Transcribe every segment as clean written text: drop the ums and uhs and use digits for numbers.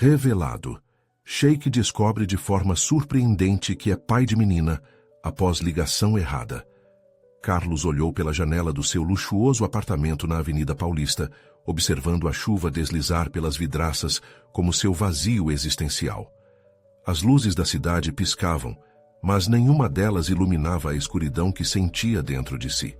Revelado. Sheik descobre de forma surpreendente que é pai de menina após ligação errada. Carlos olhou pela janela do seu luxuoso apartamento na Avenida Paulista, observando a chuva deslizar pelas vidraças como seu vazio existencial. As luzes da cidade piscavam, mas nenhuma delas iluminava a escuridão que sentia dentro de si.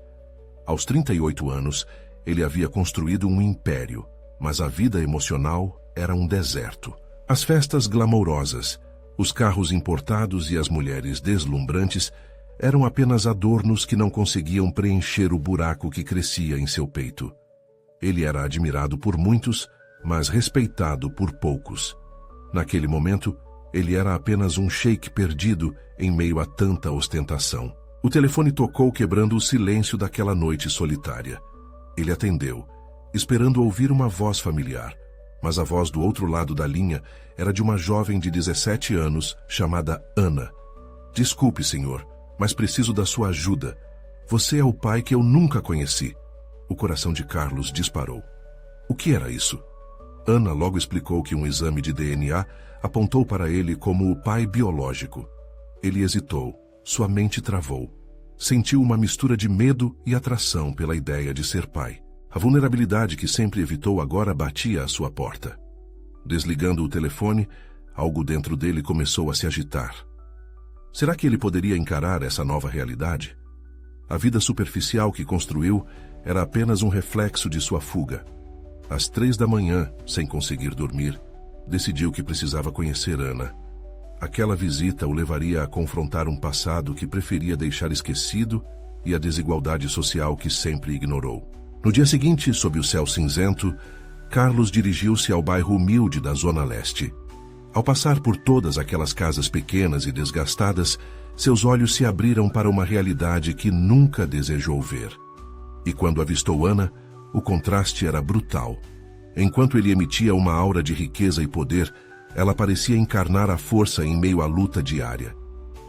Aos 38 anos, ele havia construído um império, mas a vida emocional era um deserto. As festas glamourosas, os carros importados e as mulheres deslumbrantes eram apenas adornos que não conseguiam preencher o buraco que crescia em seu peito. Ele era admirado por muitos, mas respeitado por poucos. Naquele momento, ele era apenas um sheik perdido em meio a tanta ostentação. O telefone tocou, quebrando o silêncio daquela noite solitária. Ele atendeu, esperando ouvir uma voz familiar, mas a voz do outro lado da linha era de uma jovem de 17 anos chamada Ana. "Desculpe, senhor, mas preciso da sua ajuda. Você é o pai que eu nunca conheci." O coração de Carlos disparou. O que era isso? Ana logo explicou que um exame de DNA apontou para ele como o pai biológico. Ele hesitou, sua mente travou. Sentiu uma mistura de medo e atração pela ideia de ser pai. A vulnerabilidade que sempre evitou agora batia à sua porta. Desligando o telefone, algo dentro dele começou a se agitar. Será que ele poderia encarar essa nova realidade? A vida superficial que construiu era apenas um reflexo de sua fuga. Às 3 da manhã, sem conseguir dormir, decidiu que precisava conhecer Ana. Aquela visita o levaria a confrontar um passado que preferia deixar esquecido e a desigualdade social que sempre ignorou. No dia seguinte, sob o céu cinzento, Carlos dirigiu-se ao bairro humilde da Zona Leste. Ao passar por todas aquelas casas pequenas e desgastadas, seus olhos se abriram para uma realidade que nunca desejou ver. E quando avistou Ana, o contraste era brutal. Enquanto ele emitia uma aura de riqueza e poder, ela parecia encarnar a força em meio à luta diária.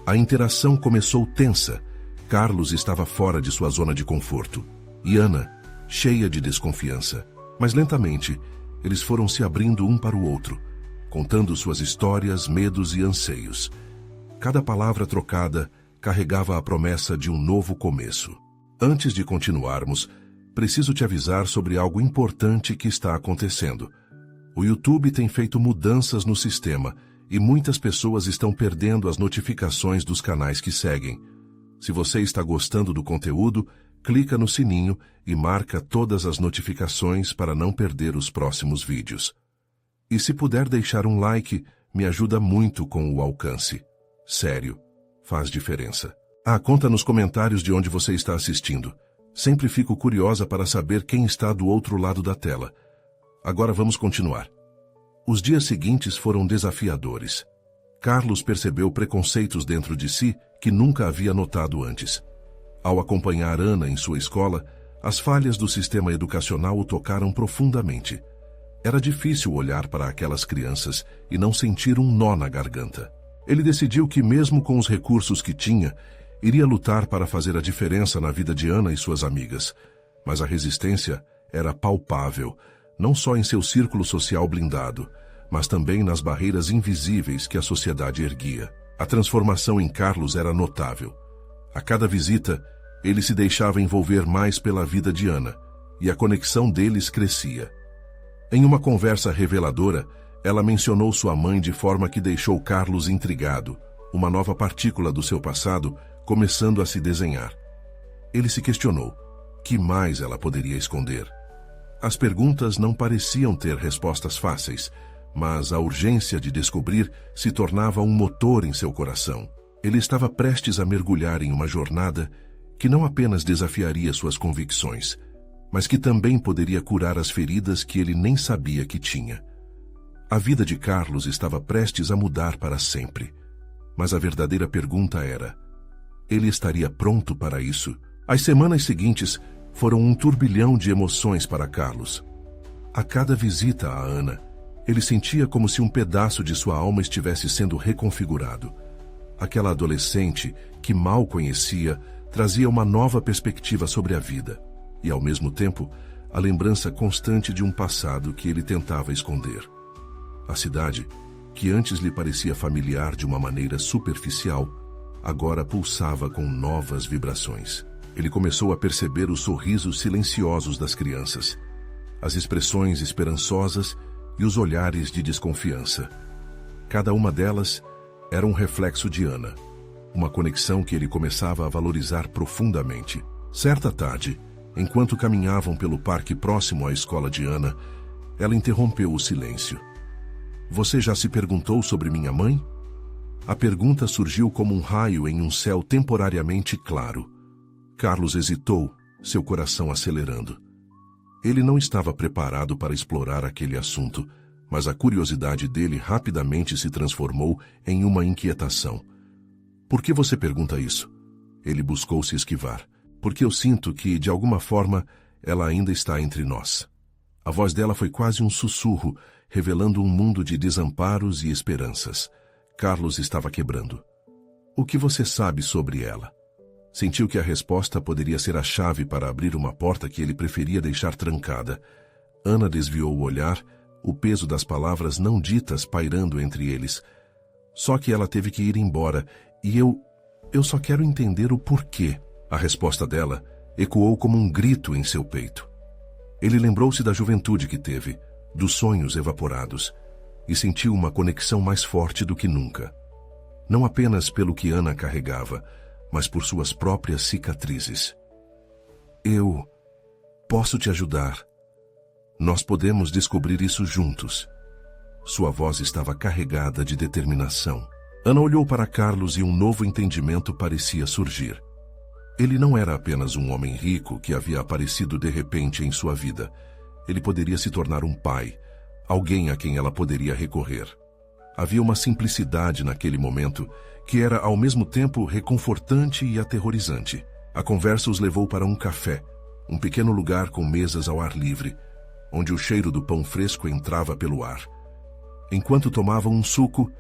A interação começou tensa. Carlos estava fora de sua zona de conforto. E Ana, cheia de desconfiança. Mas lentamente, eles foram se abrindo um para o outro, contando suas histórias, medos e anseios. Cada palavra trocada carregava a promessa de um novo começo. Antes de continuarmos, preciso te avisar sobre algo importante que está acontecendo. O YouTube tem feito mudanças no sistema e muitas pessoas estão perdendo as notificações dos canais que seguem. Se você está gostando do conteúdo, clica no sininho e marca todas as notificações para não perder os próximos vídeos. E se puder deixar um like, me ajuda muito com o alcance. Sério, faz diferença. Conta nos comentários de onde você está assistindo. Sempre fico curiosa para saber quem está do outro lado da tela. Agora vamos continuar. Os dias seguintes foram desafiadores. Carlos percebeu preconceitos dentro de si que nunca havia notado antes. Ao acompanhar Ana em sua escola, as falhas do sistema educacional o tocaram profundamente. Era difícil olhar para aquelas crianças e não sentir um nó na garganta. Ele decidiu que, mesmo com os recursos que tinha, iria lutar para fazer a diferença na vida de Ana e suas amigas. Mas a resistência era palpável, não só em seu círculo social blindado, mas também nas barreiras invisíveis que a sociedade erguia. A transformação em Carlos era notável. A cada visita, ele se deixava envolver mais pela vida de Ana, e a conexão deles crescia. Em uma conversa reveladora, ela mencionou sua mãe de forma que deixou Carlos intrigado, uma nova partícula do seu passado começando a se desenhar. Ele se questionou: que mais ela poderia esconder? As perguntas não pareciam ter respostas fáceis, mas a urgência de descobrir se tornava um motor em seu coração. Ele estava prestes a mergulhar em uma jornada que não apenas desafiaria suas convicções, mas que também poderia curar as feridas que ele nem sabia que tinha. A vida de Carlos estava prestes a mudar para sempre, mas a verdadeira pergunta era: ele estaria pronto para isso? As semanas seguintes foram um turbilhão de emoções para Carlos. A cada visita a Ana, ele sentia como se um pedaço de sua alma estivesse sendo reconfigurado. Aquela adolescente, que mal conhecia, trazia uma nova perspectiva sobre a vida e, ao mesmo tempo, a lembrança constante de um passado que ele tentava esconder. A cidade, que antes lhe parecia familiar de uma maneira superficial, agora pulsava com novas vibrações. Ele começou a perceber os sorrisos silenciosos das crianças, as expressões esperançosas e os olhares de desconfiança. Cada uma delas era um reflexo de Ana, uma conexão que ele começava a valorizar profundamente. Certa tarde, enquanto caminhavam pelo parque próximo à escola de Ana, ela interrompeu o silêncio. "Você já se perguntou sobre minha mãe?" A pergunta surgiu como um raio em um céu temporariamente claro. Carlos hesitou, seu coração acelerando. Ele não estava preparado para explorar aquele assunto, mas a curiosidade dele rapidamente se transformou em uma inquietação. "Por que você pergunta isso?" Ele buscou se esquivar. "Porque eu sinto que, de alguma forma, ela ainda está entre nós." A voz dela foi quase um sussurro, revelando um mundo de desamparos e esperanças. Carlos estava quebrando. "O que você sabe sobre ela?" Sentiu que a resposta poderia ser a chave para abrir uma porta que ele preferia deixar trancada. Ana desviou o olhar, o peso das palavras não ditas pairando entre eles. "Só que ela teve que ir embora, e eu só quero entender o porquê." A resposta dela ecoou como um grito em seu peito. Ele lembrou-se da juventude que teve, dos sonhos evaporados, e sentiu uma conexão mais forte do que nunca. Não apenas pelo que Ana carregava, mas por suas próprias cicatrizes. "Eu posso te ajudar. Nós podemos descobrir isso juntos." Sua voz estava carregada de determinação. Ana olhou para Carlos e um novo entendimento parecia surgir. Ele não era apenas um homem rico que havia aparecido de repente em sua vida. Ele poderia se tornar um pai, alguém a quem ela poderia recorrer. Havia uma simplicidade naquele momento que era ao mesmo tempo reconfortante e aterrorizante. A conversa os levou para um café, um pequeno lugar com mesas ao ar livre, onde o cheiro do pão fresco entrava pelo ar. Enquanto tomavam um suco,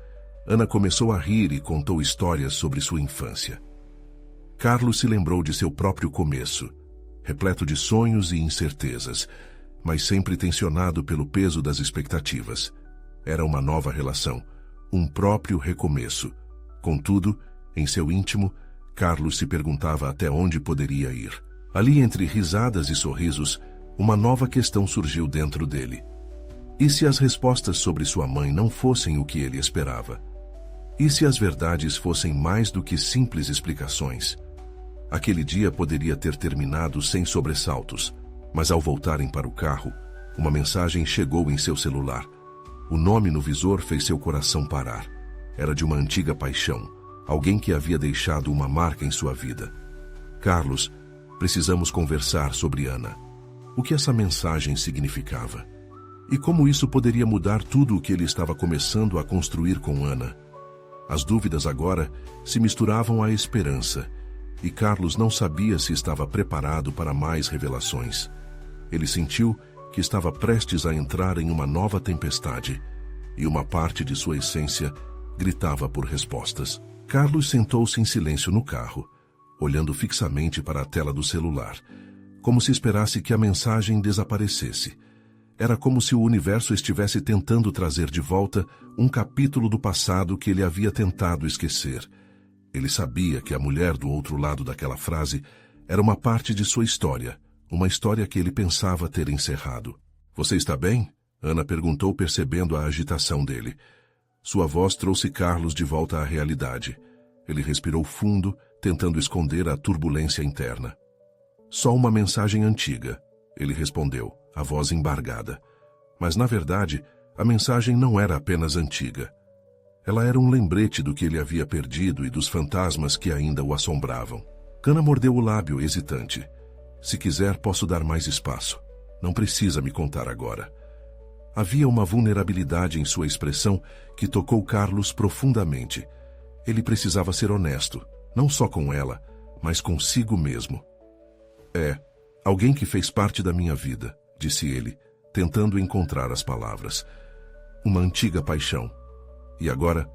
Ana começou a rir e contou histórias sobre sua infância. Carlos se lembrou de seu próprio começo, repleto de sonhos e incertezas, mas sempre tensionado pelo peso das expectativas. Era uma nova relação, um próprio recomeço. Contudo, em seu íntimo, Carlos se perguntava até onde poderia ir. Ali, entre risadas e sorrisos, uma nova questão surgiu dentro dele. E se as respostas sobre sua mãe não fossem o que ele esperava? E se as verdades fossem mais do que simples explicações? Aquele dia poderia ter terminado sem sobressaltos, mas ao voltarem para o carro, uma mensagem chegou em seu celular. O nome no visor fez seu coração parar. Era de uma antiga paixão, alguém que havia deixado uma marca em sua vida. "Carlos, precisamos conversar sobre Ana." O que essa mensagem significava? E como isso poderia mudar tudo o que ele estava começando a construir com Ana? As dúvidas agora se misturavam à esperança, e Carlos não sabia se estava preparado para mais revelações. Ele sentiu que estava prestes a entrar em uma nova tempestade, e uma parte de sua essência gritava por respostas. Carlos sentou-se em silêncio no carro, olhando fixamente para a tela do celular, como se esperasse que a mensagem desaparecesse. Era como se o universo estivesse tentando trazer de volta um capítulo do passado que ele havia tentado esquecer. Ele sabia que a mulher do outro lado daquela frase era uma parte de sua história, uma história que ele pensava ter encerrado. "Você está bem?" Ana perguntou, percebendo a agitação dele. Sua voz trouxe Carlos de volta à realidade. Ele respirou fundo, tentando esconder a turbulência interna. "Só uma mensagem antiga," ele respondeu, a voz embargada. Mas, na verdade, a mensagem não era apenas antiga. Ela era um lembrete do que ele havia perdido e dos fantasmas que ainda o assombravam. Ana mordeu o lábio, hesitante. "Se quiser, posso dar mais espaço. Não precisa me contar agora." Havia uma vulnerabilidade em sua expressão que tocou Carlos profundamente. Ele precisava ser honesto, não só com ela, mas consigo mesmo. "É, alguém que fez parte da minha vida," disse ele, tentando encontrar as palavras. "Uma antiga paixão. E agora,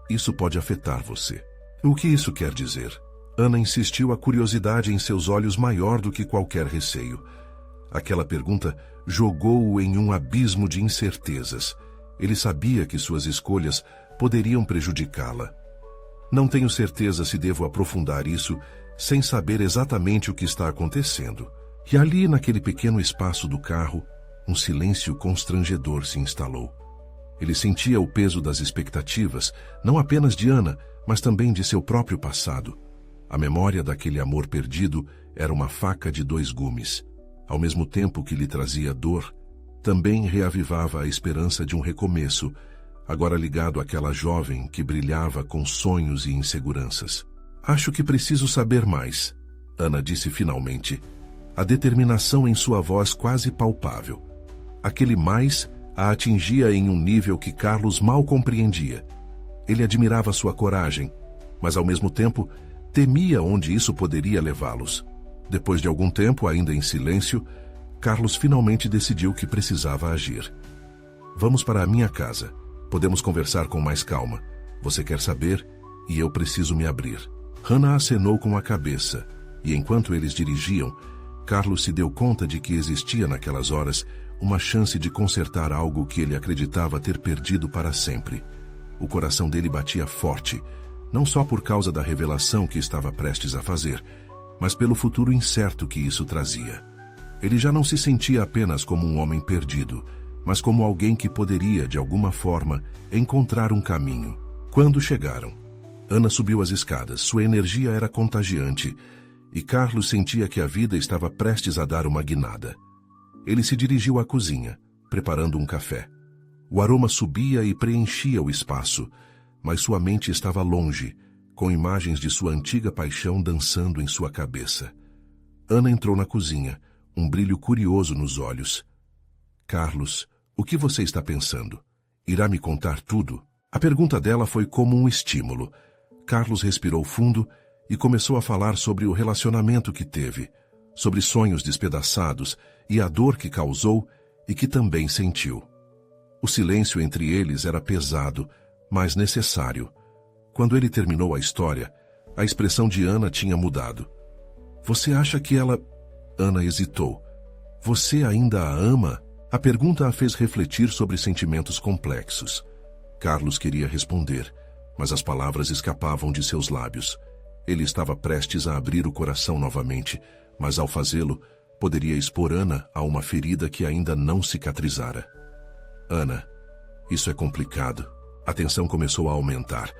isso pode afetar você." "O que isso quer dizer?" Ana insistiu, a curiosidade em seus olhos maior do que qualquer receio. Aquela pergunta jogou-o em um abismo de incertezas. Ele sabia que suas escolhas poderiam prejudicá-la. Não tenho certeza se devo aprofundar isso sem saber exatamente o que está acontecendo. E ali, naquele pequeno espaço do carro, um silêncio constrangedor se instalou. Ele sentia o peso das expectativas, não apenas de Ana, mas também de seu próprio passado. A memória daquele amor perdido era uma faca de dois gumes. Ao mesmo tempo que lhe trazia dor, também reavivava a esperança de um recomeço, agora ligado àquela jovem que brilhava com sonhos e inseguranças. Acho que preciso saber mais, Ana disse finalmente, a determinação em sua voz quase palpável. Aquele mais a atingia em um nível que Carlos mal compreendia. Ele admirava sua coragem, mas ao mesmo tempo temia onde isso poderia levá-los. Depois de algum tempo, ainda em silêncio, Carlos finalmente decidiu que precisava agir. Vamos para a minha casa. Podemos conversar com mais calma. Você quer saber e eu preciso me abrir. Hannah acenou com a cabeça, e enquanto eles dirigiam, Carlos se deu conta de que existia naquelas horas uma chance de consertar algo que ele acreditava ter perdido para sempre. O coração dele batia forte, não só por causa da revelação que estava prestes a fazer, mas pelo futuro incerto que isso trazia. Ele já não se sentia apenas como um homem perdido, mas como alguém que poderia, de alguma forma, encontrar um caminho. Quando chegaram, Ana subiu as escadas, sua energia era contagiante, e Carlos sentia que a vida estava prestes a dar uma guinada. Ele se dirigiu à cozinha, preparando um café. O aroma subia e preenchia o espaço, mas sua mente estava longe, com imagens de sua antiga paixão dançando em sua cabeça. Ana entrou na cozinha, um brilho curioso nos olhos. Carlos, o que você está pensando? Irá me contar tudo? A pergunta dela foi como um estímulo. Carlos respirou fundo e começou a falar sobre o relacionamento que teve, sobre sonhos despedaçados e a dor que causou e que também sentiu. O silêncio entre eles era pesado, mas necessário. Quando ele terminou a história, a expressão de Ana tinha mudado. Você acha que ela... Ana hesitou. Você ainda a ama? A pergunta a fez refletir sobre sentimentos complexos. Carlos queria responder, mas as palavras escapavam de seus lábios. Ele estava prestes a abrir o coração novamente, mas ao fazê-lo, poderia expor Ana a uma ferida que ainda não cicatrizara. Ana, isso é complicado. A tensão começou a aumentar.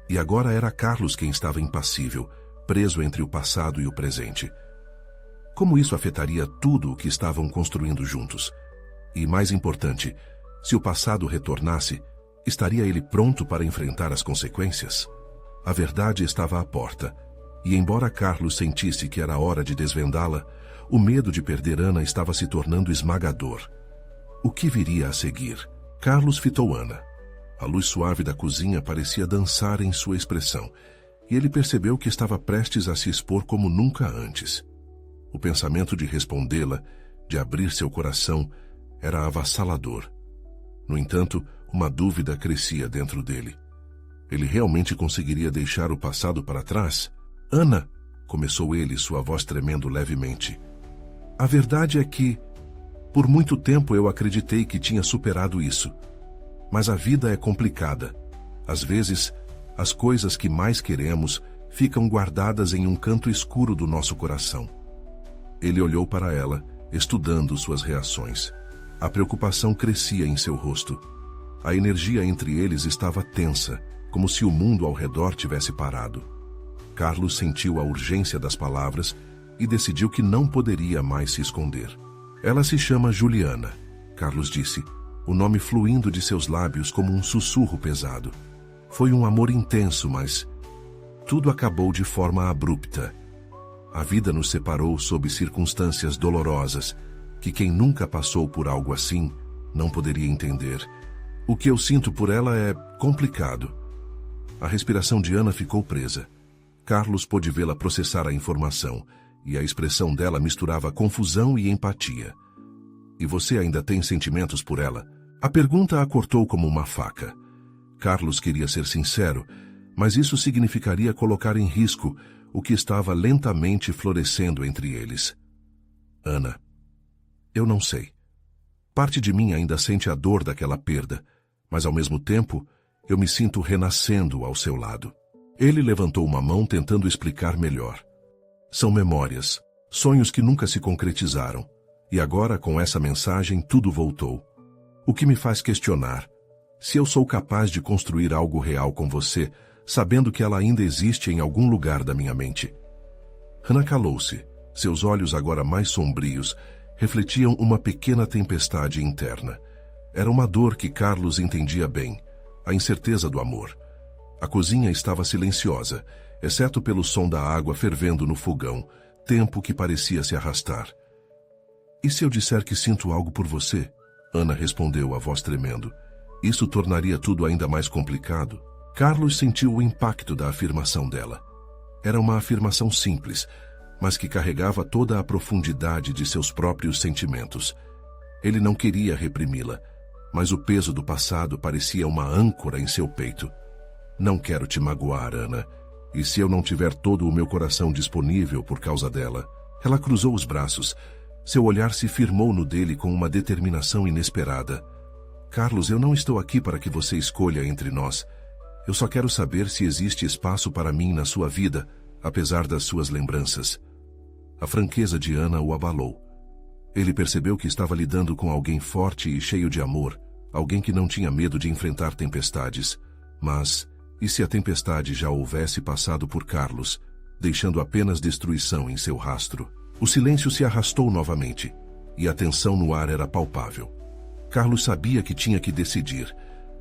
E agora era Carlos quem estava impassível, preso entre o passado e o presente. Como isso afetaria tudo o que estavam construindo juntos? E, mais importante, se o passado retornasse, estaria ele pronto para enfrentar as consequências? A verdade estava à porta, e embora Carlos sentisse que era hora de desvendá-la, o medo de perder Ana estava se tornando esmagador. O que viria a seguir? Carlos fitou Ana. A luz suave da cozinha parecia dançar em sua expressão, e ele percebeu que estava prestes a se expor como nunca antes. O pensamento de respondê-la, de abrir seu coração, era avassalador. No entanto, uma dúvida crescia dentro dele. Ele realmente conseguiria deixar o passado para trás? Ana, começou ele, sua voz tremendo levemente. A verdade é que, por muito tempo eu acreditei que tinha superado isso. Mas a vida é complicada. Às vezes, as coisas que mais queremos ficam guardadas em um canto escuro do nosso coração. Ele olhou para ela, estudando suas reações. A preocupação crescia em seu rosto. A energia entre eles estava tensa, como se o mundo ao redor tivesse parado. Carlos sentiu a urgência das palavras e decidiu que não poderia mais se esconder. Ela se chama Juliana, Carlos disse, o nome fluindo de seus lábios como um sussurro pesado. Foi um amor intenso, mas tudo acabou de forma abrupta. A vida nos separou sob circunstâncias dolorosas, que quem nunca passou por algo assim não poderia entender. O que eu sinto por ela é complicado. A respiração de Ana ficou presa. Carlos pôde vê-la processar a informação, e a expressão dela misturava confusão e empatia. E você ainda tem sentimentos por ela? A pergunta a cortou como uma faca. Carlos queria ser sincero, mas isso significaria colocar em risco o que estava lentamente florescendo entre eles. Ana, eu não sei. Parte de mim ainda sente a dor daquela perda, mas ao mesmo tempo, eu me sinto renascendo ao seu lado. Ele levantou uma mão tentando explicar melhor. São memórias, sonhos que nunca se concretizaram. E agora, com essa mensagem, tudo voltou. O que me faz questionar: se eu sou capaz de construir algo real com você, sabendo que ela ainda existe em algum lugar da minha mente. Hannah calou-se. Seus olhos, agora mais sombrios, refletiam uma pequena tempestade interna. Era uma dor que Carlos entendia bem, a incerteza do amor. A cozinha estava silenciosa, exceto pelo som da água fervendo no fogão, tempo que parecia se arrastar. E se eu disser que sinto algo por você? Ana respondeu, a voz tremendo. Isso tornaria tudo ainda mais complicado. Carlos sentiu o impacto da afirmação dela. Era uma afirmação simples, mas que carregava toda a profundidade de seus próprios sentimentos. Ele não queria reprimi-la, mas o peso do passado parecia uma âncora em seu peito. Não quero te magoar, Ana. E se eu não tiver todo o meu coração disponível por causa dela? Ela cruzou os braços. Seu olhar se firmou no dele com uma determinação inesperada. Carlos, eu não estou aqui para que você escolha entre nós. Eu só quero saber se existe espaço para mim na sua vida, apesar das suas lembranças. A franqueza de Ana o abalou. Ele percebeu que estava lidando com alguém forte e cheio de amor, alguém que não tinha medo de enfrentar tempestades. Mas, e se a tempestade já houvesse passado por Carlos, deixando apenas destruição em seu rastro? O silêncio se arrastou novamente, e a tensão no ar era palpável. Carlos sabia que tinha que decidir.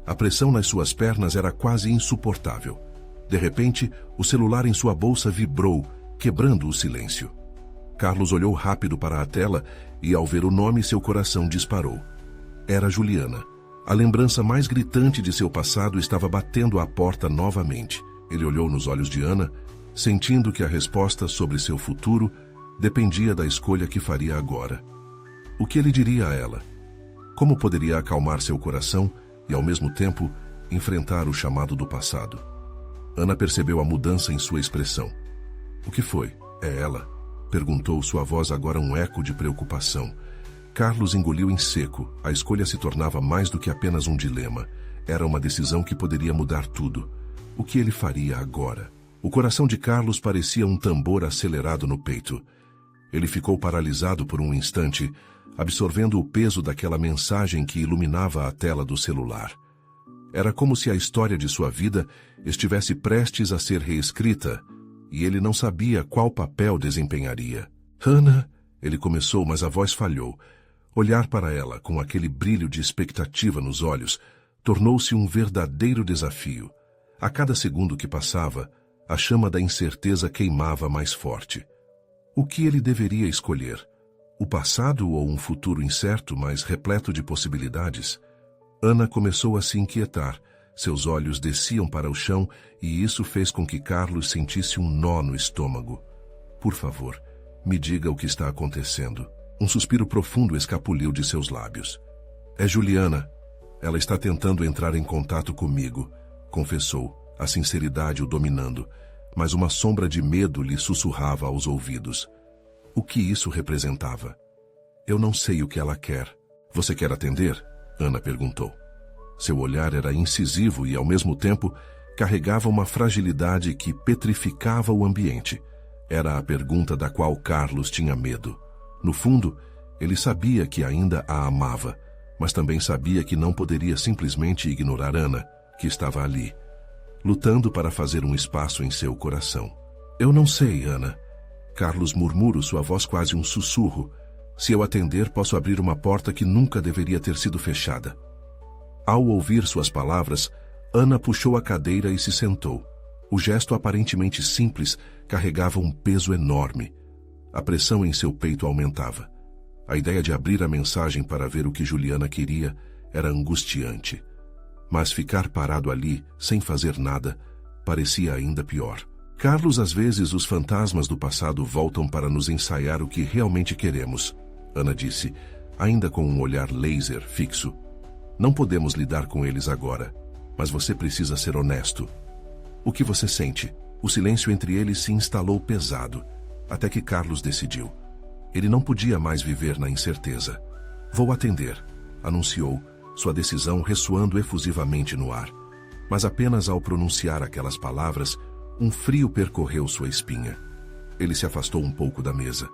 A pressão nas suas pernas era quase insuportável. De repente, o celular em sua bolsa vibrou, quebrando o silêncio. Carlos olhou rápido para a tela e, ao ver o nome, seu coração disparou. Era Juliana. A lembrança mais gritante de seu passado estava batendo à porta novamente. Ele olhou nos olhos de Ana, sentindo que a resposta sobre seu futuro dependia da escolha que faria agora. O que ele diria a ela? Como poderia acalmar seu coração e, ao mesmo tempo, enfrentar o chamado do passado? Ana percebeu a mudança em sua expressão. O que foi? É ela? Perguntou, sua voz agora um eco de preocupação. Carlos engoliu em seco. A escolha se tornava mais do que apenas um dilema. Era uma decisão que poderia mudar tudo. O que ele faria agora? O coração de Carlos parecia um tambor acelerado no peito. Ele ficou paralisado por um instante, absorvendo o peso daquela mensagem que iluminava a tela do celular. Era como se a história de sua vida estivesse prestes a ser reescrita, e ele não sabia qual papel desempenharia. Hannah, ele começou, mas a voz falhou. Olhar para ela, com aquele brilho de expectativa nos olhos, tornou-se um verdadeiro desafio. A cada segundo que passava, a chama da incerteza queimava mais forte. O que ele deveria escolher? O passado ou um futuro incerto, mas repleto de possibilidades? Ana começou a se inquietar. Seus olhos desciam para o chão e isso fez com que Carlos sentisse um nó no estômago. Por favor, me diga o que está acontecendo. Um suspiro profundo escapuliu de seus lábios. É Juliana. Ela está tentando entrar em contato comigo, confessou, a sinceridade o dominando, mas uma sombra de medo lhe sussurrava aos ouvidos. O que isso representava? Eu não sei o que ela quer. Você quer atender? Ana perguntou. Seu olhar era incisivo e, ao mesmo tempo, carregava uma fragilidade que petrificava o ambiente. Era a pergunta da qual Carlos tinha medo. No fundo, ele sabia que ainda a amava, mas também sabia que não poderia simplesmente ignorar Ana, que estava ali, lutando para fazer um espaço em seu coração. Eu não sei, Ana. Carlos murmurou, sua voz quase um sussurro. Se eu atender, posso abrir uma porta que nunca deveria ter sido fechada. Ao ouvir suas palavras, Ana puxou a cadeira e se sentou. O gesto aparentemente simples carregava um peso enorme. A pressão em seu peito aumentava. A ideia de abrir a mensagem para ver o que Juliana queria era angustiante. Mas ficar parado ali, sem fazer nada, parecia ainda pior. Carlos, às vezes os fantasmas do passado voltam para nos ensaiar o que realmente queremos, Ana disse, ainda com um olhar laser fixo. Não podemos lidar com eles agora, mas você precisa ser honesto. O que você sente? O silêncio entre eles se instalou pesado, até que Carlos decidiu. Ele não podia mais viver na incerteza. Vou atender, anunciou, sua decisão ressoando efusivamente no ar. Mas apenas ao pronunciar aquelas palavras, um frio percorreu sua espinha. Ele se afastou um pouco da mesa.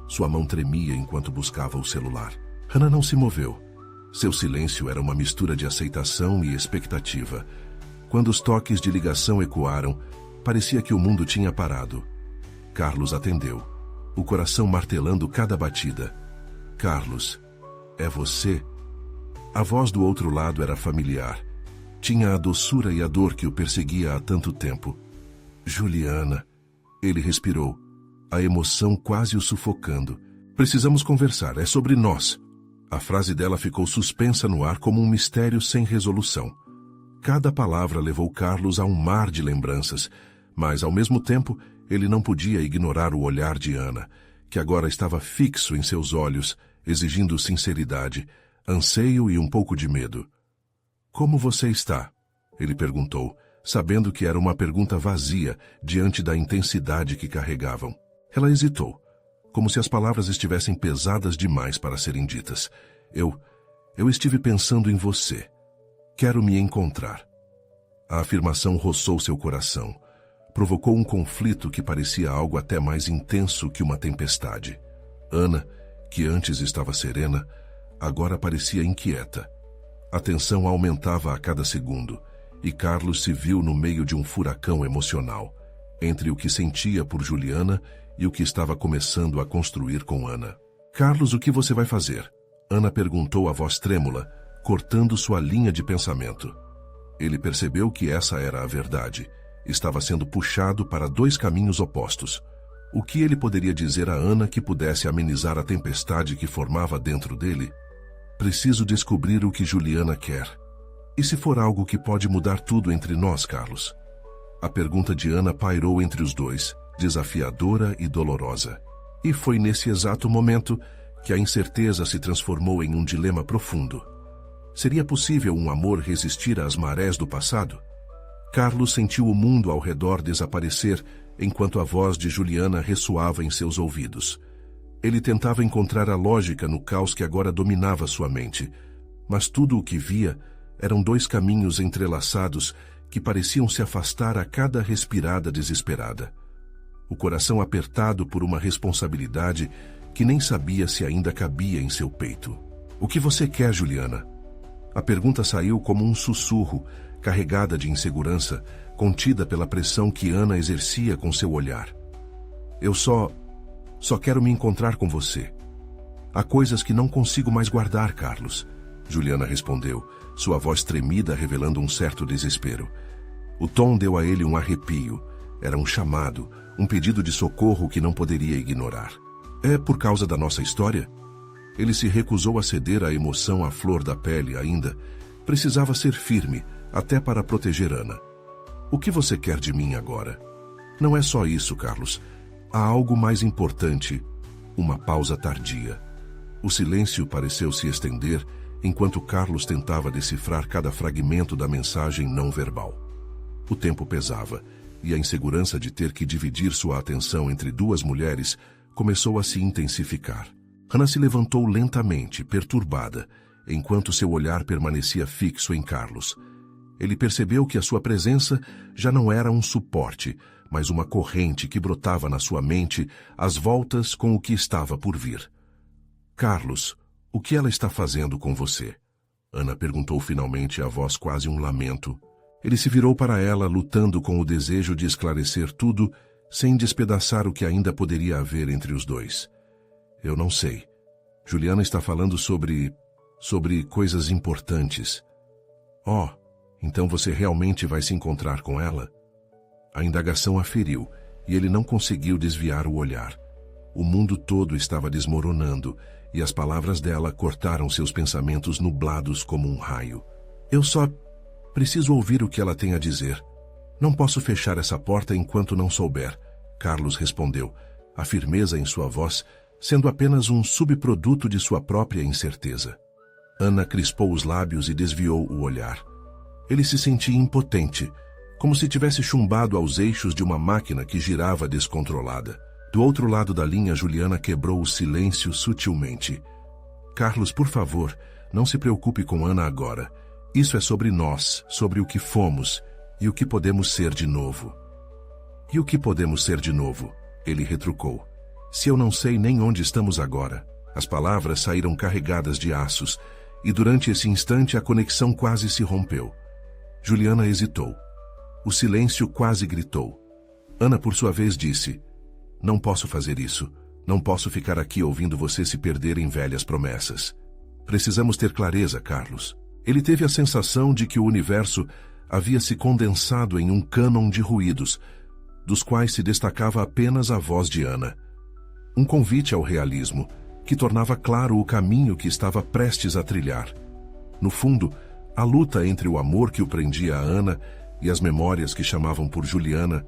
Sua mão tremia enquanto buscava o celular. Hannah não se moveu. Seu silêncio era uma mistura de aceitação e expectativa. Quando os toques de ligação ecoaram, parecia que o mundo tinha parado. Carlos atendeu, o coração martelando cada batida. Carlos, é você? A voz do outro lado era familiar. Tinha a doçura e a dor que o perseguia há tanto tempo. Juliana. Ele respirou, a emoção quase o sufocando. Precisamos conversar, é sobre nós. A frase dela ficou suspensa no ar como um mistério sem resolução. Cada palavra levou Carlos a um mar de lembranças, mas, ao mesmo tempo, ele não podia ignorar o olhar de Ana, que agora estava fixo em seus olhos, exigindo sinceridade, anseio e um pouco de medo. Como você está? Ele perguntou, sabendo que era uma pergunta vazia diante da intensidade que carregavam. Ela hesitou, como se as palavras estivessem pesadas demais para serem ditas. Eu estive pensando em você. Quero me encontrar. A afirmação roçou seu coração. Provocou um conflito que parecia algo até mais intenso que uma tempestade. Ana, que antes estava serena, agora parecia inquieta. A tensão aumentava a cada segundo, e Carlos se viu no meio de um furacão emocional, entre o que sentia por Juliana e o que estava começando a construir com Ana. Carlos, o que você vai fazer? Ana perguntou a voz trêmula, cortando sua linha de pensamento. Ele percebeu que essa era a verdade. Estava sendo puxado para dois caminhos opostos. O que ele poderia dizer a Ana que pudesse amenizar a tempestade que formava dentro dele? Preciso descobrir o que Juliana quer. E se for algo que pode mudar tudo entre nós, Carlos? A pergunta de Ana pairou entre os dois, desafiadora e dolorosa. E foi nesse exato momento que a incerteza se transformou em um dilema profundo. Seria possível um amor resistir às marés do passado? Carlos sentiu o mundo ao redor desaparecer enquanto a voz de Juliana ressoava em seus ouvidos. Ele tentava encontrar a lógica no caos que agora dominava sua mente, mas tudo o que via eram dois caminhos entrelaçados que pareciam se afastar a cada respirada desesperada. O coração apertado por uma responsabilidade que nem sabia se ainda cabia em seu peito. O que você quer, Juliana? A pergunta saiu como um sussurro, carregada de insegurança, contida pela pressão que Ana exercia com seu olhar. Eu só quero me encontrar com você. Há coisas que não consigo mais guardar, Carlos. Juliana respondeu, sua voz tremida revelando um certo desespero. O tom deu a ele um arrepio. Era um chamado, um pedido de socorro que não poderia ignorar. É por causa da nossa história? Ele se recusou a ceder à emoção à flor da pele ainda. Precisava ser firme, até para proteger Ana. O que você quer de mim agora? Não é só isso, Carlos. Há algo mais importante. Uma pausa tardia. O silêncio pareceu se estender enquanto Carlos tentava decifrar cada fragmento da mensagem não verbal. O tempo pesava, e a insegurança de ter que dividir sua atenção entre duas mulheres começou a se intensificar. Hannah se levantou lentamente, perturbada, enquanto seu olhar permanecia fixo em Carlos. Ele percebeu que a sua presença já não era um suporte, mas uma corrente que brotava na sua mente às voltas com o que estava por vir. Carlos, o que ela está fazendo com você? Ana perguntou finalmente, a voz quase um lamento. Ele se virou para ela, lutando com o desejo de esclarecer tudo, sem despedaçar o que ainda poderia haver entre os dois. Eu não sei. Juliana está falando sobre coisas importantes. Oh, então você realmente vai se encontrar com ela? A indagação a feriu, e ele não conseguiu desviar o olhar. O mundo todo estava desmoronando, e as palavras dela cortaram seus pensamentos nublados como um raio. Eu só preciso ouvir o que ela tem a dizer. Não posso fechar essa porta enquanto não souber, Carlos respondeu, a firmeza em sua voz sendo apenas um subproduto de sua própria incerteza. Ana crispou os lábios e desviou o olhar. Ele se sentia impotente, como se tivesse chumbado aos eixos de uma máquina que girava descontrolada. Do outro lado da linha, Juliana quebrou o silêncio sutilmente. Carlos, por favor, não se preocupe com Ana agora. Isso é sobre nós, sobre o que fomos e o que podemos ser de novo. E o que podemos ser de novo? Ele retrucou. Se eu não sei nem onde estamos agora. As palavras saíram carregadas de aços, e durante esse instante a conexão quase se rompeu. Juliana hesitou. O silêncio quase gritou. Ana, por sua vez, disse: não posso fazer isso. Não posso ficar aqui ouvindo você se perder em velhas promessas. Precisamos ter clareza, Carlos. Ele teve a sensação de que o universo havia se condensado em um cânon de ruídos, dos quais se destacava apenas a voz de Ana. Um convite ao realismo, que tornava claro o caminho que estava prestes a trilhar. No fundo, a luta entre o amor que o prendia a Ana e as memórias que chamavam por Juliana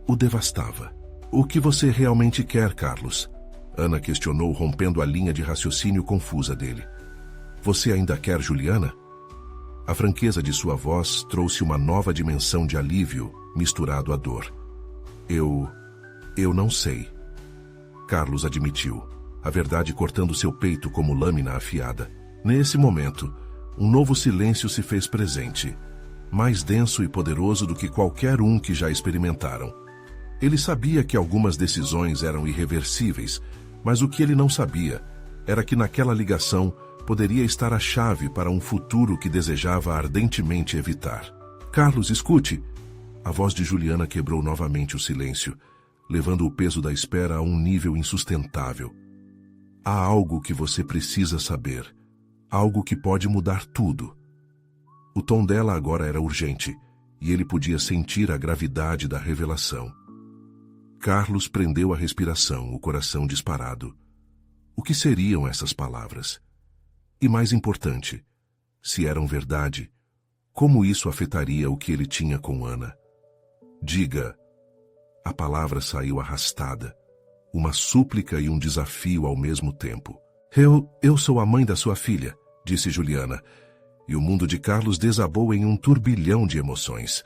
o devastava. O que você realmente quer, Carlos? Ana questionou, rompendo a linha de raciocínio confusa dele. Você ainda quer Juliana? A franqueza de sua voz trouxe uma nova dimensão de alívio, misturado à dor. Eu não sei. Carlos admitiu, a verdade cortando seu peito como lâmina afiada. Nesse momento, um novo silêncio se fez presente, mais denso e poderoso do que qualquer um que já experimentaram. Ele sabia que algumas decisões eram irreversíveis, mas o que ele não sabia era que naquela ligação poderia estar a chave para um futuro que desejava ardentemente evitar. Carlos, escute! A voz de Juliana quebrou novamente o silêncio, levando o peso da espera a um nível insustentável. Há algo que você precisa saber, algo que pode mudar tudo. O tom dela agora era urgente, e ele podia sentir a gravidade da revelação. Carlos prendeu a respiração, o coração disparado. O que seriam essas palavras? E mais importante, se eram verdade, como isso afetaria o que ele tinha com Ana? Diga. A palavra saiu arrastada, uma súplica e um desafio ao mesmo tempo. Eu sou a mãe da sua filha, disse Juliana, e o mundo de Carlos desabou em um turbilhão de emoções.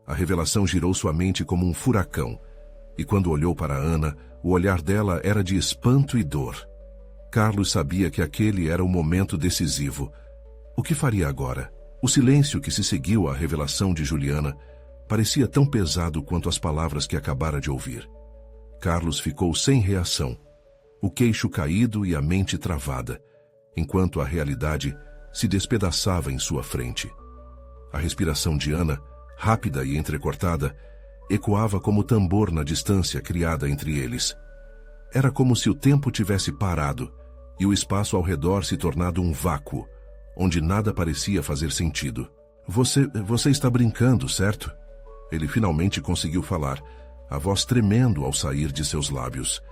A revelação girou sua mente como um furacão, e quando olhou para Ana, o olhar dela era de espanto e dor. Carlos sabia que aquele era o momento decisivo. O que faria agora? O silêncio que se seguiu à revelação de Juliana parecia tão pesado quanto as palavras que acabara de ouvir. Carlos ficou sem reação, o queixo caído e a mente travada, enquanto a realidade se despedaçava em sua frente. A respiração de Ana, rápida e entrecortada, ecoava como tambor na distância criada entre eles. Era como se o tempo tivesse parado e o espaço ao redor se tornado um vácuo, onde nada parecia fazer sentido. Você está brincando, certo? Ele finalmente conseguiu falar, a voz tremendo ao sair de seus lábios.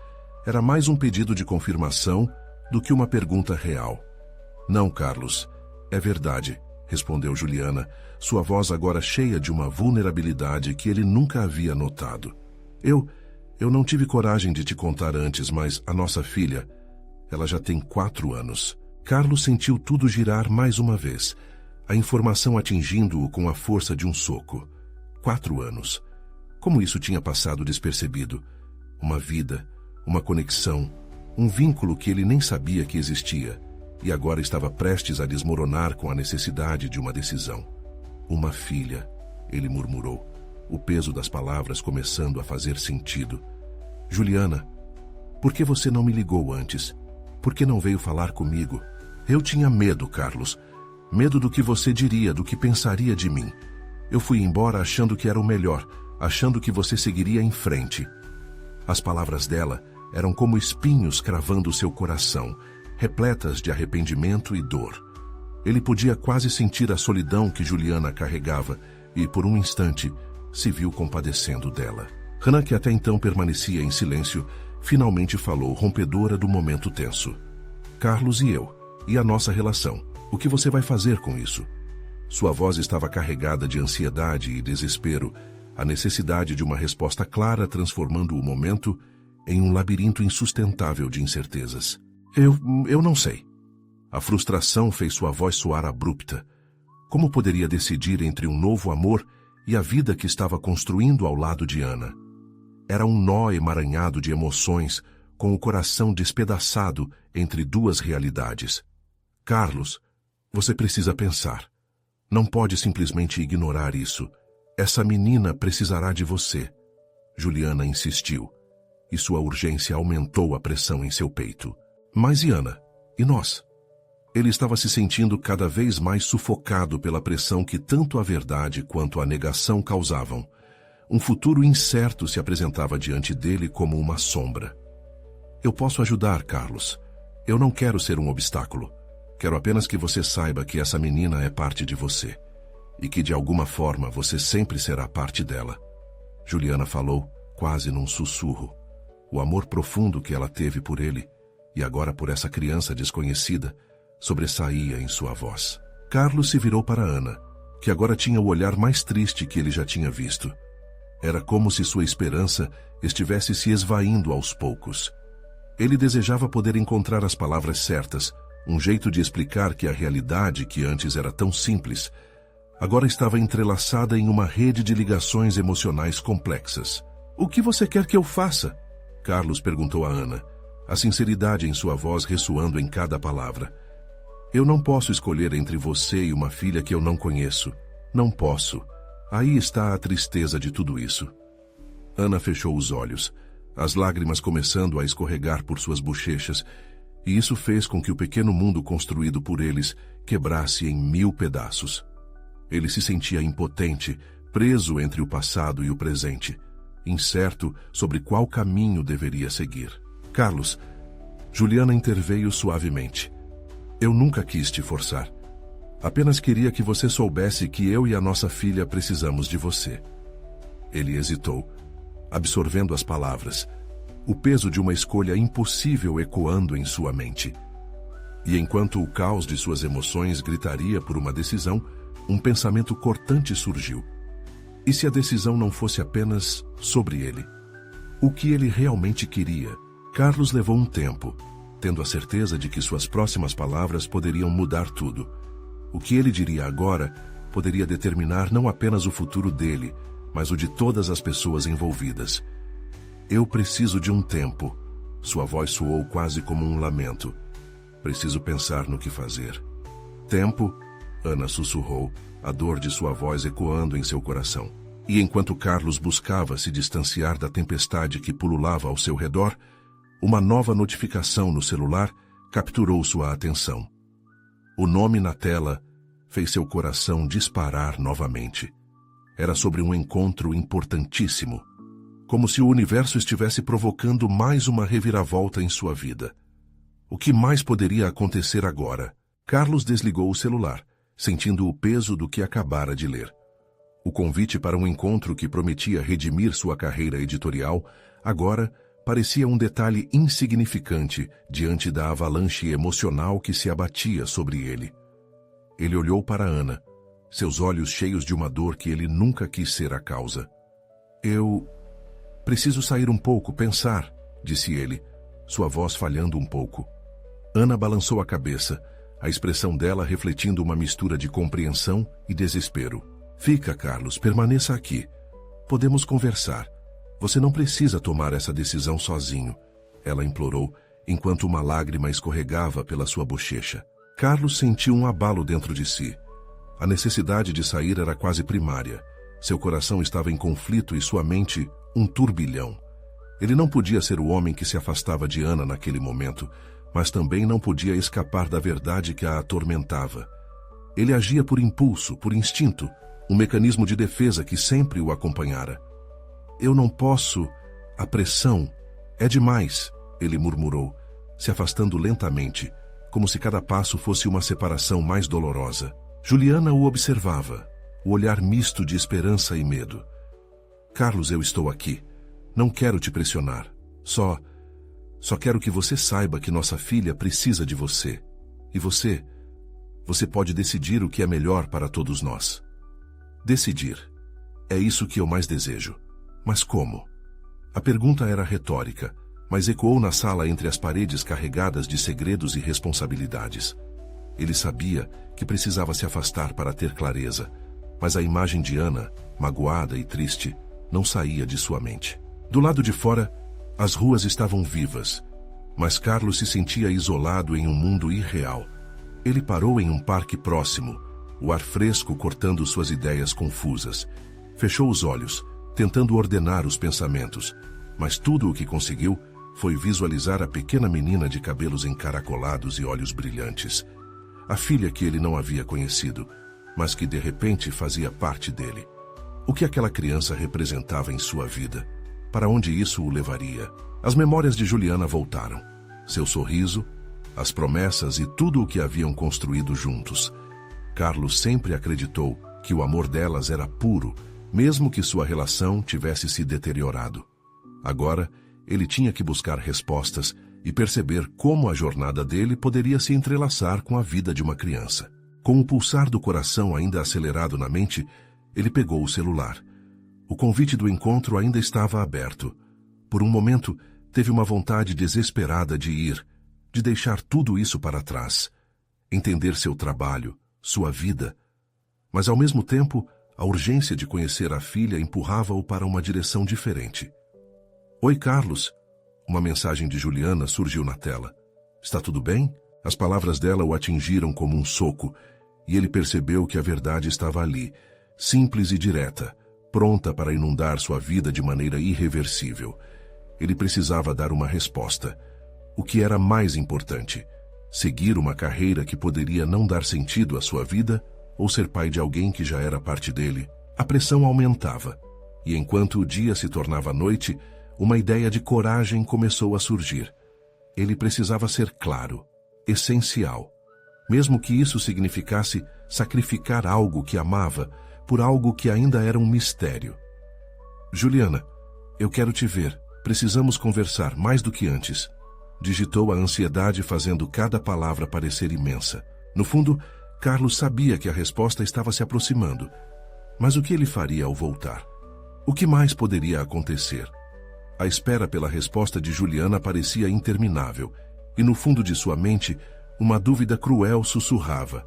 Era mais um pedido de confirmação do que uma pergunta real. Não, Carlos, é verdade, respondeu Juliana, sua voz agora cheia de uma vulnerabilidade que ele nunca havia notado. Eu não tive coragem de te contar antes, mas a nossa filha, ela já tem 4 anos. Carlos sentiu tudo girar mais uma vez, a informação atingindo-o com a força de um soco. 4 anos. Como isso tinha passado despercebido? Uma vida, uma conexão, um vínculo que ele nem sabia que existia, e agora estava prestes a desmoronar com a necessidade de uma decisão. Uma filha, ele murmurou, o peso das palavras começando a fazer sentido. Juliana, por que você não me ligou antes? Por que não veio falar comigo? Eu tinha medo, Carlos. Medo do que você diria, do que pensaria de mim. Eu fui embora achando que era o melhor, achando que você seguiria em frente. As palavras dela eram como espinhos cravando seu coração, repletas de arrependimento e dor. Ele podia quase sentir a solidão que Juliana carregava e, por um instante, se viu compadecendo dela. Hannah, que até então permanecia em silêncio, finalmente falou, rompedora do momento tenso. Carlos e a nossa relação. O que você vai fazer com isso? Sua voz estava carregada de ansiedade e desespero, a necessidade de uma resposta clara transformando o momento em um labirinto insustentável de incertezas. Eu não sei. A frustração fez sua voz soar abrupta. Como poderia decidir entre um novo amor e a vida que estava construindo ao lado de Ana? Era um nó emaranhado de emoções, com o coração despedaçado entre duas realidades. Carlos, Você precisa pensar. Não pode simplesmente ignorar isso. Essa menina precisará de você. Juliana insistiu, e sua urgência aumentou a pressão em seu peito. Mas e Ana? E nós? Ele estava se sentindo cada vez mais sufocado pela pressão que tanto a verdade quanto a negação causavam. Um futuro incerto se apresentava diante dele como uma sombra. Eu posso ajudar, Carlos. Eu não quero ser um obstáculo. Quero apenas que você saiba que essa menina é parte de você. E que de alguma forma você sempre será parte dela. Juliana falou, quase num sussurro. O amor profundo que ela teve por ele, e agora por essa criança desconhecida, sobressaía em sua voz. Carlos se virou para Ana, que agora tinha o olhar mais triste que ele já tinha visto. Era como se sua esperança estivesse se esvaindo aos poucos. Ele desejava poder encontrar as palavras certas, um jeito de explicar que a realidade, que antes era tão simples, agora estava entrelaçada em uma rede de ligações emocionais complexas. O que você quer que eu faça? Carlos perguntou a Ana, a sinceridade em sua voz ressoando em cada palavra. Eu não posso escolher entre você e uma filha que eu não conheço. Não posso. Aí está a tristeza de tudo isso. Ana fechou os olhos, as lágrimas começando a escorregar por suas bochechas, e isso fez com que o pequeno mundo construído por eles quebrasse em 1000 pedaços. Ele se sentia impotente, preso entre o passado e o presente, incerto sobre qual caminho deveria seguir. Carlos, Juliana interveio suavemente. Eu nunca quis te forçar. Apenas queria que você soubesse que eu e a nossa filha precisamos de você. Ele hesitou, absorvendo as palavras, o peso de uma escolha impossível ecoando em sua mente. E enquanto o caos de suas emoções gritaria por uma decisão, um pensamento cortante surgiu. E se a decisão não fosse apenas sobre ele? O que ele realmente queria? Carlos levou um tempo, tendo a certeza de que suas próximas palavras poderiam mudar tudo. O que ele diria agora poderia determinar não apenas o futuro dele, mas o de todas as pessoas envolvidas. Eu preciso de um tempo. Sua voz soou quase como um lamento. Preciso pensar no que fazer. Tempo? Ana sussurrou, a dor de sua voz ecoando em seu coração. E enquanto Carlos buscava se distanciar da tempestade que pululava ao seu redor, uma nova notificação no celular capturou sua atenção. O nome na tela fez seu coração disparar novamente. Era sobre um encontro importantíssimo, como se o universo estivesse provocando mais uma reviravolta em sua vida. O que mais poderia acontecer agora? Carlos desligou o celular, sentindo o peso do que acabara de ler. O convite para um encontro que prometia redimir sua carreira editorial, agora parecia um detalhe insignificante diante da avalanche emocional que se abatia sobre ele. Ele olhou para Ana, seus olhos cheios de uma dor que ele nunca quis ser a causa. Eu preciso sair um pouco, pensar, disse ele, sua voz falhando um pouco. Ana balançou a cabeça, a expressão dela refletindo uma mistura de compreensão e desespero. Fica, Carlos, permaneça aqui. Podemos conversar. Você não precisa tomar essa decisão sozinho, ela implorou, enquanto uma lágrima escorregava pela sua bochecha. Carlos sentiu um abalo dentro de si. A necessidade de sair era quase primária. Seu coração estava em conflito e sua mente um turbilhão. Ele não podia ser o homem que se afastava de Ana naquele momento, mas também não podia escapar da verdade que a atormentava. Ele agia por impulso, por instinto, um mecanismo de defesa que sempre o acompanhara. Eu não posso... A pressão é demais, ele murmurou, se afastando lentamente, como se cada passo fosse uma separação mais dolorosa. Juliana o observava, o olhar misto de esperança e medo. Carlos, eu estou aqui. Não quero te pressionar. Só quero que você saiba que nossa filha precisa de você. E você pode decidir o que é melhor para todos nós. Decidir. É isso que eu mais desejo. Mas como? A pergunta era retórica, mas ecoou na sala entre as paredes carregadas de segredos e responsabilidades. Ele sabia que precisava se afastar para ter clareza, mas a imagem de Ana, magoada e triste, não saía de sua mente. Do lado de fora, as ruas estavam vivas, mas Carlos se sentia isolado em um mundo irreal. Ele parou em um parque próximo, o ar fresco cortando suas ideias confusas. Fechou os olhos, tentando ordenar os pensamentos, mas tudo o que conseguiu foi visualizar a pequena menina de cabelos encaracolados e olhos brilhantes. A filha que ele não havia conhecido, mas que de repente fazia parte dele. O que aquela criança representava em sua vida? Para onde isso o levaria? As memórias de Juliana voltaram. Seu sorriso, as promessas e tudo o que haviam construído juntos. Carlos sempre acreditou que o amor delas era puro, mesmo que sua relação tivesse se deteriorado. Agora, ele tinha que buscar respostas e perceber como a jornada dele poderia se entrelaçar com a vida de uma criança. Com o pulsar do coração ainda acelerado na mente, ele pegou o celular. O convite do encontro ainda estava aberto. Por um momento, teve uma vontade desesperada de ir, de deixar tudo isso para trás, entender seu trabalho, sua vida. Mas, ao mesmo tempo, a urgência de conhecer a filha empurrava-o para uma direção diferente. Oi, Carlos. Uma mensagem de Juliana surgiu na tela. Está tudo bem? As palavras dela o atingiram como um soco, e ele percebeu que a verdade estava ali, simples e direta, pronta para inundar sua vida de maneira irreversível. Ele precisava dar uma resposta. O que era mais importante? Seguir uma carreira que poderia não dar sentido à sua vida ou ser pai de alguém que já era parte dele? A pressão aumentava, e enquanto o dia se tornava noite, uma ideia de coragem começou a surgir. Ele precisava ser claro, essencial, mesmo que isso significasse sacrificar algo que amava por algo que ainda era um mistério. Juliana, eu quero te ver. Precisamos conversar mais do que antes. Digitou a ansiedade, fazendo cada palavra parecer imensa. No fundo, Carlos sabia que a resposta estava se aproximando. Mas o que ele faria ao voltar? O que mais poderia acontecer? A espera pela resposta de Juliana parecia interminável, e no fundo de sua mente, uma dúvida cruel sussurrava.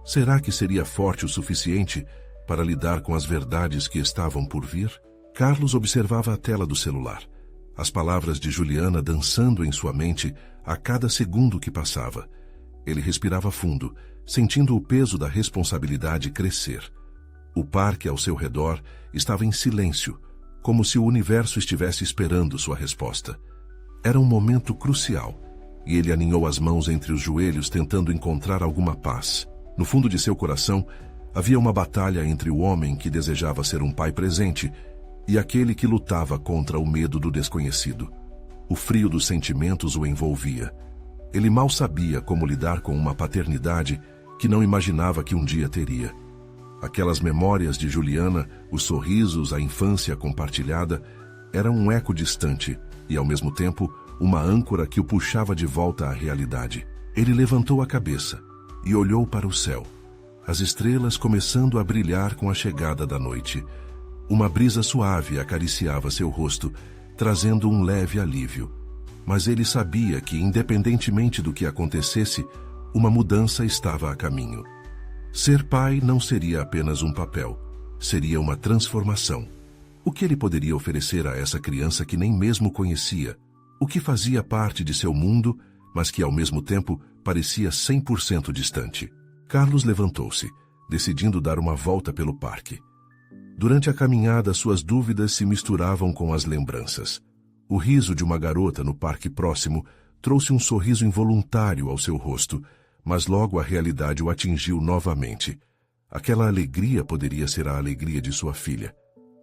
Será que seria forte o suficiente para lidar com as verdades que estavam por vir? Carlos observava a tela do celular, as palavras de Juliana dançando em sua mente a cada segundo que passava. Ele respirava fundo, sentindo o peso da responsabilidade crescer. O parque ao seu redor estava em silêncio, como se o universo estivesse esperando sua resposta. Era um momento crucial, e ele aninhou as mãos entre os joelhos tentando encontrar alguma paz. No fundo de seu coração, havia uma batalha entre o homem que desejava ser um pai presente e aquele que lutava contra o medo do desconhecido. O frio dos sentimentos o envolvia. Ele mal sabia como lidar com uma paternidade que não imaginava que um dia teria. Aquelas memórias de Juliana, os sorrisos, a infância compartilhada, eram um eco distante e, ao mesmo tempo, uma âncora que o puxava de volta à realidade. Ele levantou a cabeça e olhou para o céu, as estrelas começando a brilhar com a chegada da noite. Uma brisa suave acariciava seu rosto, trazendo um leve alívio. Mas ele sabia que, independentemente do que acontecesse, uma mudança estava a caminho. Ser pai não seria apenas um papel, seria uma transformação. O que ele poderia oferecer a essa criança que nem mesmo conhecia? O que fazia parte de seu mundo, mas que ao mesmo tempo parecia 100% distante? Carlos levantou-se, decidindo dar uma volta pelo parque. Durante a caminhada, suas dúvidas se misturavam com as lembranças. O riso de uma garota no parque próximo trouxe um sorriso involuntário ao seu rosto, mas logo a realidade o atingiu novamente. Aquela alegria poderia ser a alegria de sua filha.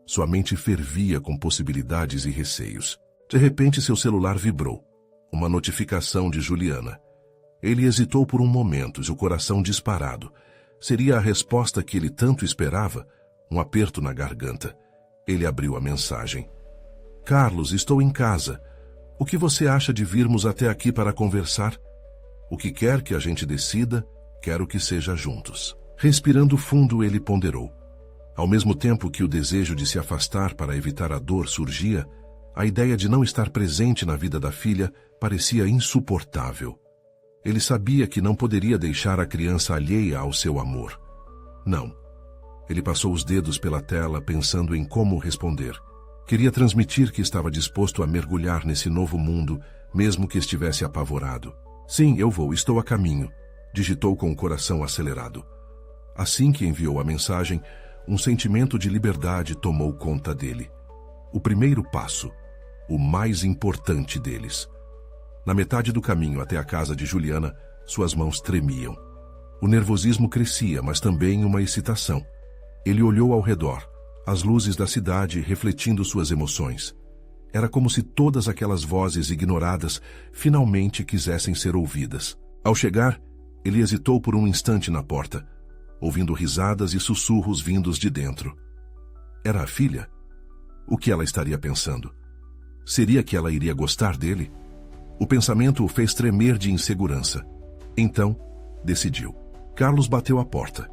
Sua mente fervia com possibilidades e receios. De repente, seu celular vibrou. Uma notificação de Juliana. Ele hesitou por um momento, o coração disparado. Seria a resposta que ele tanto esperava? Um aperto na garganta. Ele abriu a mensagem. Carlos, estou em casa. O que você acha de virmos até aqui para conversar? O que quer que a gente decida, quero que seja juntos. Respirando fundo, ele ponderou. Ao mesmo tempo que o desejo de se afastar para evitar a dor surgia, a ideia de não estar presente na vida da filha parecia insuportável. Ele sabia que não poderia deixar a criança alheia ao seu amor. Não. Ele passou os dedos pela tela, pensando em como responder. Queria transmitir que estava disposto a mergulhar nesse novo mundo, mesmo que estivesse apavorado. Sim, eu vou, estou a caminho. digitou com o coração acelerado. Assim que enviou a mensagem, um sentimento de liberdade tomou conta dele. O primeiro passo, o mais importante deles. Na metade do caminho até a casa de Juliana, suas mãos tremiam. O nervosismo crescia, mas também uma excitação. Ele olhou ao redor, as luzes da cidade refletindo suas emoções. Era como se todas aquelas vozes ignoradas finalmente quisessem ser ouvidas. Ao chegar, ele hesitou por um instante na porta, ouvindo risadas e sussurros vindos de dentro. Era a filha? O que ela estaria pensando? Seria que ela iria gostar dele? O pensamento o fez tremer de insegurança. Então, decidiu. Carlos bateu à porta.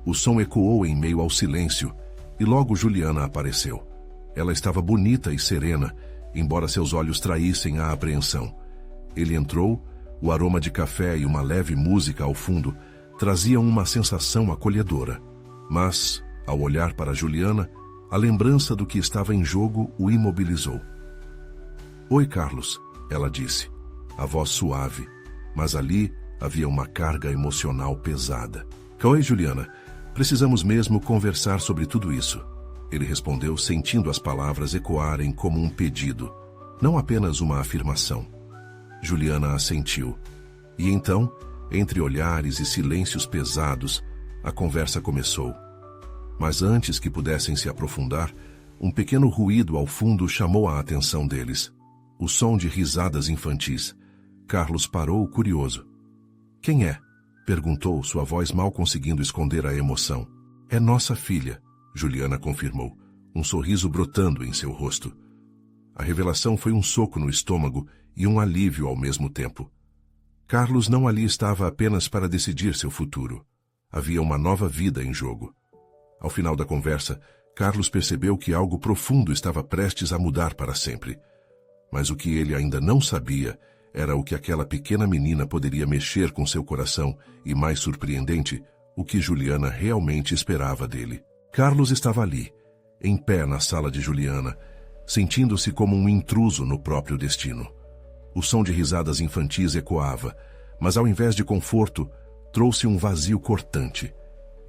O som ecoou em meio ao silêncio, e logo Juliana apareceu. Ela estava bonita e serena, embora seus olhos traíssem a apreensão. Ele entrou, o aroma de café e uma leve música ao fundo traziam uma sensação acolhedora. Mas, ao olhar para Juliana, a lembrança do que estava em jogo o imobilizou. "Oi, Carlos", ela disse, a voz suave, mas ali havia uma carga emocional pesada. "Oi, Juliana, precisamos mesmo conversar sobre tudo isso", ele respondeu, sentindo as palavras ecoarem como um pedido, não apenas uma afirmação. Juliana assentiu. E então, entre olhares e silêncios pesados, a conversa começou. Mas antes que pudessem se aprofundar, um pequeno ruído ao fundo chamou a atenção deles. O som de risadas infantis. Carlos parou curioso. "Quem é?", perguntou, sua voz mal conseguindo esconder a emoção. "É nossa filha", Juliana confirmou, um sorriso brotando em seu rosto. A revelação foi um soco no estômago e um alívio ao mesmo tempo. Carlos não ali estava apenas para decidir seu futuro. Havia uma nova vida em jogo. Ao final da conversa, Carlos percebeu que algo profundo estava prestes a mudar para sempre. Mas o que ele ainda não sabia era o que aquela pequena menina poderia mexer com seu coração e, mais surpreendente, o que Juliana realmente esperava dele. Carlos estava ali, em pé na sala de Juliana, sentindo-se como um intruso no próprio destino. O som de risadas infantis ecoava, mas ao invés de conforto, trouxe um vazio cortante.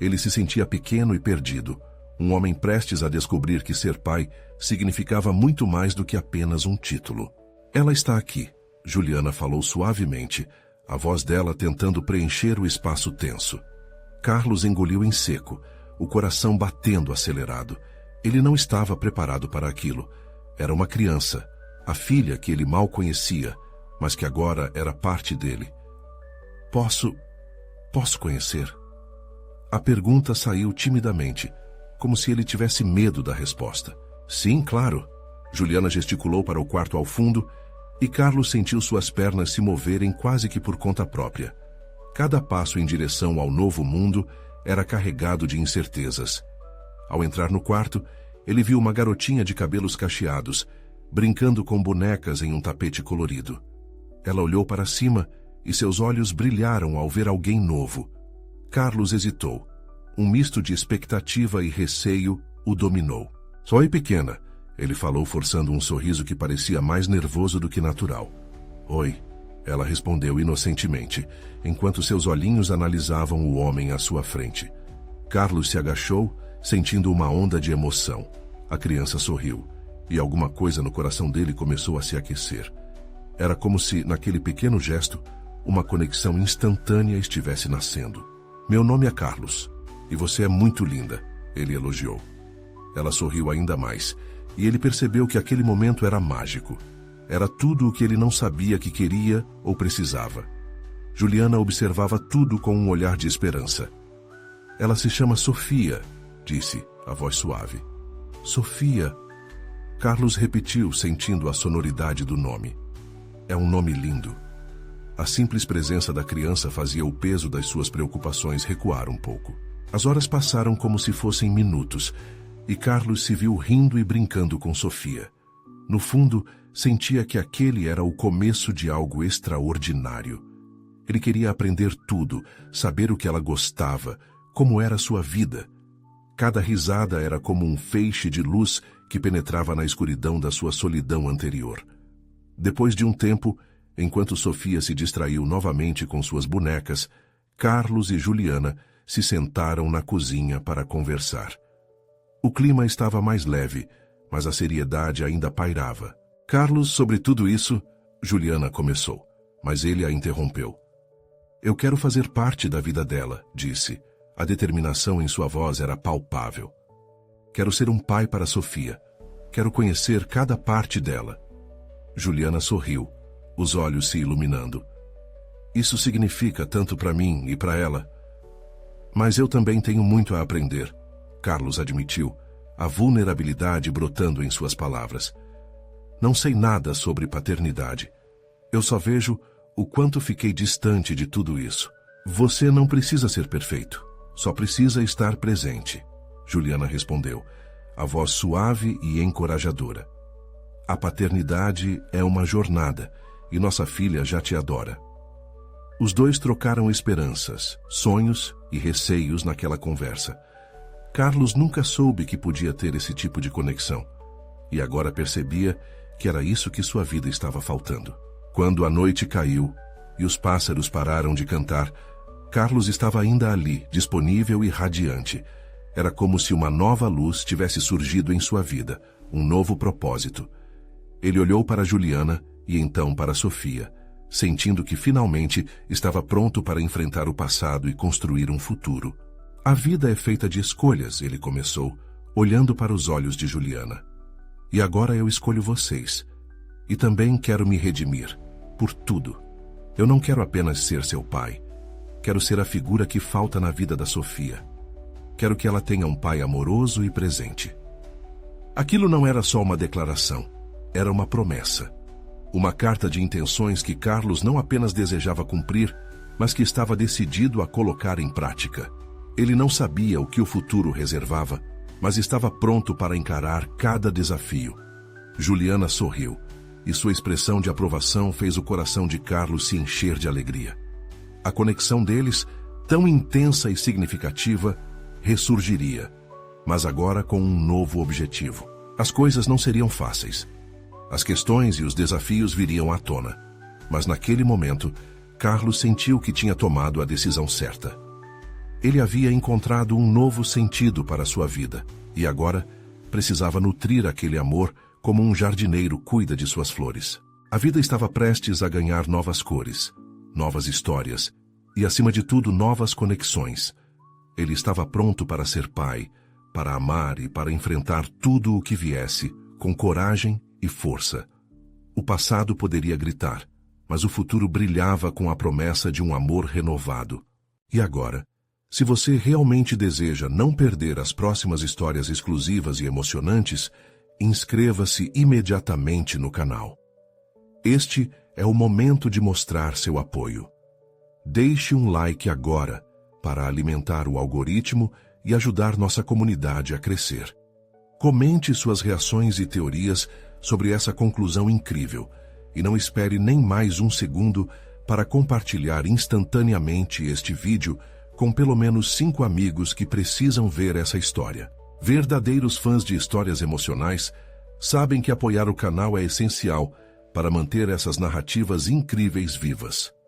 Ele se sentia pequeno e perdido, um homem prestes a descobrir que ser pai significava muito mais do que apenas um título. "Ela está aqui", Juliana falou suavemente, a voz dela tentando preencher o espaço tenso. Carlos engoliu em seco, o coração batendo acelerado. Ele não estava preparado para aquilo. Era uma criança, a filha que ele mal conhecia, mas que agora era parte dele. Posso conhecer?" A pergunta saiu timidamente, como se ele tivesse medo da resposta. "Sim, claro." Juliana gesticulou para o quarto ao fundo e Carlos sentiu suas pernas se moverem quase que por conta própria. Cada passo em direção ao novo mundo era carregado de incertezas. Ao entrar no quarto, ele viu uma garotinha de cabelos cacheados, brincando com bonecas em um tapete colorido. Ela olhou para cima e seus olhos brilharam ao ver alguém novo. Carlos hesitou. Um misto de expectativa e receio o dominou. "Oi, pequena", ele falou, forçando um sorriso que parecia mais nervoso do que natural. "Oi", ela respondeu inocentemente, enquanto seus olhinhos analisavam o homem à sua frente. Carlos se agachou, sentindo uma onda de emoção. A criança sorriu, e alguma coisa no coração dele começou a se aquecer. Era como se, naquele pequeno gesto, uma conexão instantânea estivesse nascendo. "Meu nome é Carlos, e você é muito linda", ele elogiou. Ela sorriu ainda mais, e ele percebeu que aquele momento era mágico. Era tudo o que ele não sabia que queria ou precisava. Juliana observava tudo com um olhar de esperança. "Ela se chama Sofia", disse, a voz suave. "Sofia", Carlos repetiu, sentindo a sonoridade do nome. "É um nome lindo." A simples presença da criança fazia o peso das suas preocupações recuar um pouco. As horas passaram como se fossem minutos, e Carlos se viu rindo e brincando com Sofia. No fundo, sentia que aquele era o começo de algo extraordinário. Ele queria aprender tudo, saber o que ela gostava, como era sua vida. Cada risada era como um feixe de luz que penetrava na escuridão da sua solidão anterior. Depois de um tempo, enquanto Sofia se distraiu novamente com suas bonecas, Carlos e Juliana se sentaram na cozinha para conversar. O clima estava mais leve, mas a seriedade ainda pairava. Carlos, sobre tudo isso, Juliana começou, mas ele a interrompeu. Eu quero fazer parte da vida dela, disse. A determinação em sua voz era palpável. Quero ser um pai para Sofia. Quero conhecer cada parte dela. Juliana sorriu, os olhos se iluminando. Isso significa tanto para mim e para ela. Mas eu também tenho muito a aprender, Carlos admitiu, a vulnerabilidade brotando em suas palavras. Não sei nada sobre paternidade. Eu só vejo o quanto fiquei distante de tudo isso. Você não precisa ser perfeito, só precisa estar presente, Juliana respondeu, a voz suave e encorajadora. A paternidade é uma jornada e nossa filha já te adora. Os dois trocaram esperanças, sonhos e receios naquela conversa. Carlos nunca soube que podia ter esse tipo de conexão, e agora percebia que era isso que sua vida estava faltando. Quando a noite caiu e os pássaros pararam de cantar, Carlos estava ainda ali, disponível e radiante. Era como se uma nova luz tivesse surgido em sua vida, um novo propósito. Ele olhou para Juliana e então para Sofia, sentindo que finalmente estava pronto para enfrentar o passado e construir um futuro. A vida é feita de escolhas, ele começou, olhando para os olhos de Juliana. E agora eu escolho vocês. E também quero me redimir, por tudo. Eu não quero apenas ser seu pai. Quero ser a figura que falta na vida da Sofia. Quero que ela tenha um pai amoroso e presente. Aquilo não era só uma declaração, era uma promessa. Uma carta de intenções que Carlos não apenas desejava cumprir, mas que estava decidido a colocar em prática. Ele não sabia o que o futuro reservava, mas estava pronto para encarar cada desafio. Juliana sorriu, e sua expressão de aprovação fez o coração de Carlos se encher de alegria. A conexão deles, tão intensa e significativa, ressurgiria, mas agora com um novo objetivo. As coisas não seriam fáceis. As questões e os desafios viriam à tona, mas naquele momento, Carlos sentiu que tinha tomado a decisão certa. Ele havia encontrado um novo sentido para sua vida, e agora precisava nutrir aquele amor como um jardineiro cuida de suas flores. A vida estava prestes a ganhar novas cores, novas histórias, e acima de tudo, novas conexões. Ele estava pronto para ser pai, para amar e para enfrentar tudo o que viesse, com coragem e força. O passado poderia gritar, mas o futuro brilhava com a promessa de um amor renovado. E agora, se você realmente deseja não perder as próximas histórias exclusivas e emocionantes, inscreva-se imediatamente no canal. Este é o momento de mostrar seu apoio. Deixe um like agora para alimentar o algoritmo e ajudar nossa comunidade a crescer. Comente suas reações e teorias sobre essa conclusão incrível e não espere nem mais um segundo para compartilhar instantaneamente este vídeo com pelo menos 5 amigos que precisam ver essa história. Verdadeiros fãs de histórias emocionais sabem que apoiar o canal é essencial para manter essas narrativas incríveis vivas.